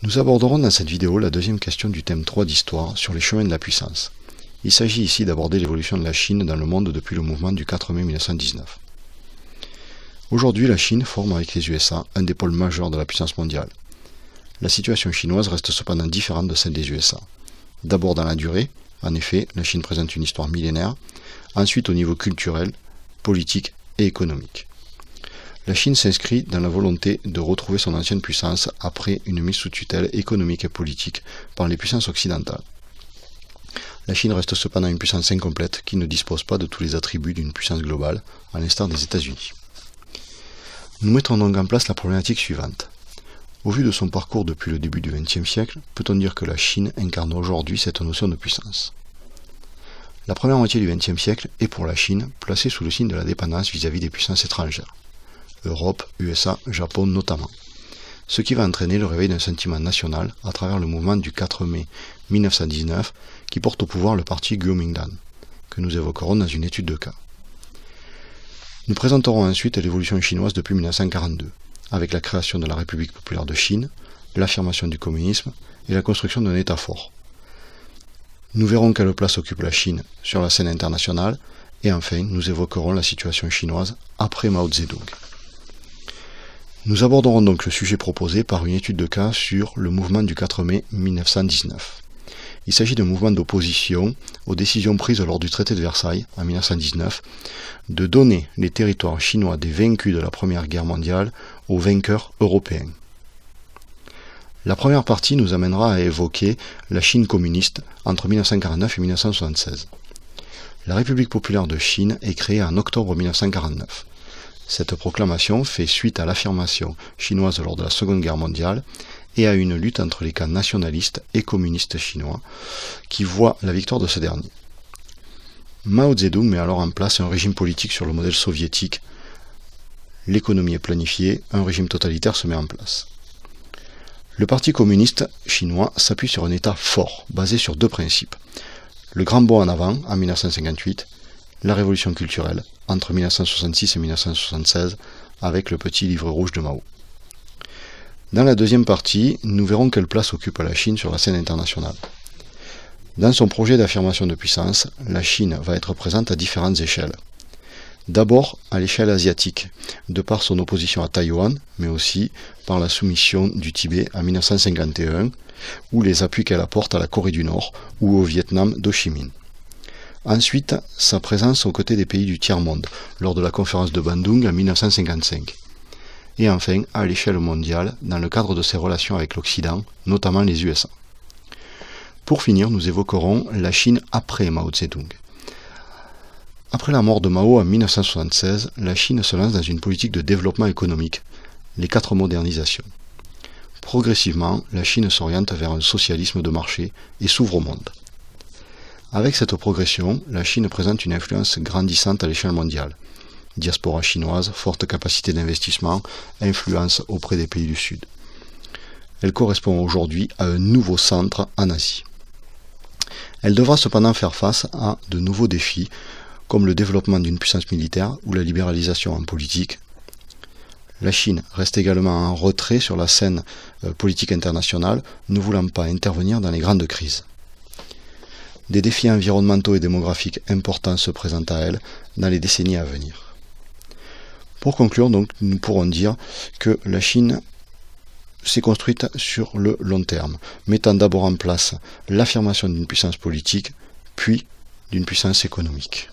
Nous aborderons dans cette vidéo la deuxième question du thème 3 d'histoire sur les chemins de la puissance. Il s'agit ici d'aborder l'évolution de la Chine dans le monde depuis le mouvement du 4 mai 1919. Aujourd'hui, la Chine forme avec les USA un des pôles majeurs de la puissance mondiale. La situation chinoise reste cependant différente de celle des USA. D'abord dans la durée, en effet, la Chine présente une histoire millénaire, ensuite au niveau culturel, politique et économique. La Chine s'inscrit dans la volonté de retrouver son ancienne puissance après une mise sous tutelle économique et politique par les puissances occidentales. La Chine reste cependant une puissance incomplète qui ne dispose pas de tous les attributs d'une puissance globale, à l'instar des États-Unis. Nous mettrons donc en place la problématique suivante. Au vu de son parcours depuis le début du XXe siècle, peut-on dire que la Chine incarne aujourd'hui cette notion de puissance? La première moitié du XXe siècle est pour la Chine placée sous le signe de la dépendance vis-à-vis des puissances étrangères. Europe, USA, Japon notamment. Ce qui va entraîner le réveil d'un sentiment national à travers le mouvement du 4 mai 1919 qui porte au pouvoir le parti Kuomintang, que nous évoquerons dans une étude de cas. Nous présenterons ensuite l'évolution chinoise depuis 1942, avec la création de la République populaire de Chine, l'affirmation du communisme et la construction d'un État fort. Nous verrons quelle place occupe la Chine sur la scène internationale et enfin nous évoquerons la situation chinoise après Mao Zedong. Nous aborderons donc le sujet proposé par une étude de cas sur le mouvement du 4 mai 1919. Il s'agit d'un mouvement d'opposition aux décisions prises lors du traité de Versailles en 1919 de donner les territoires chinois des vaincus de la Première Guerre mondiale aux vainqueurs européens. La première partie nous amènera à évoquer la Chine communiste entre 1949 et 1976. La République populaire de Chine est créée en octobre 1949. Cette proclamation fait suite à l'affirmation chinoise lors de la Seconde Guerre mondiale et à une lutte entre les camps nationalistes et communistes chinois qui voient la victoire de ce dernier. Mao Zedong met alors en place un régime politique sur le modèle soviétique. L'économie est planifiée, un régime totalitaire se met en place. Le Parti communiste chinois s'appuie sur un État fort, basé sur deux principes. Le grand bond en avant, en 1958, la révolution culturelle, entre 1966 et 1976, avec le petit livre rouge de Mao. Dans la deuxième partie, nous verrons quelle place occupe la Chine sur la scène internationale. Dans son projet d'affirmation de puissance, la Chine va être présente à différentes échelles. D'abord à l'échelle asiatique, de par son opposition à Taïwan, mais aussi par la soumission du Tibet en 1951, ou les appuis qu'elle apporte à la Corée du Nord ou au Vietnam d'Ho Chi Minh. Ensuite, sa présence aux côtés des pays du tiers-monde, lors de la conférence de Bandung en 1955. Et enfin, à l'échelle mondiale, dans le cadre de ses relations avec l'Occident, notamment les USA. Pour finir, nous évoquerons la Chine après Mao Zedong. Après la mort de Mao en 1976, la Chine se lance dans une politique de développement économique, les 4 modernisations. Progressivement, la Chine s'oriente vers un socialisme de marché et s'ouvre au monde. Avec cette progression, la Chine présente une influence grandissante à l'échelle mondiale. Diaspora chinoise, forte capacité d'investissement, influence auprès des pays du Sud. Elle correspond aujourd'hui à un nouveau centre en Asie. Elle devra cependant faire face à de nouveaux défis, comme le développement d'une puissance militaire ou la libéralisation en politique. La Chine reste également en retrait sur la scène politique internationale, ne voulant pas intervenir dans les grandes crises. Des défis environnementaux et démographiques importants se présentent à elle dans les décennies à venir. Pour conclure, donc, nous pourrons dire que la Chine s'est construite sur le long terme, mettant d'abord en place l'affirmation d'une puissance politique, puis d'une puissance économique.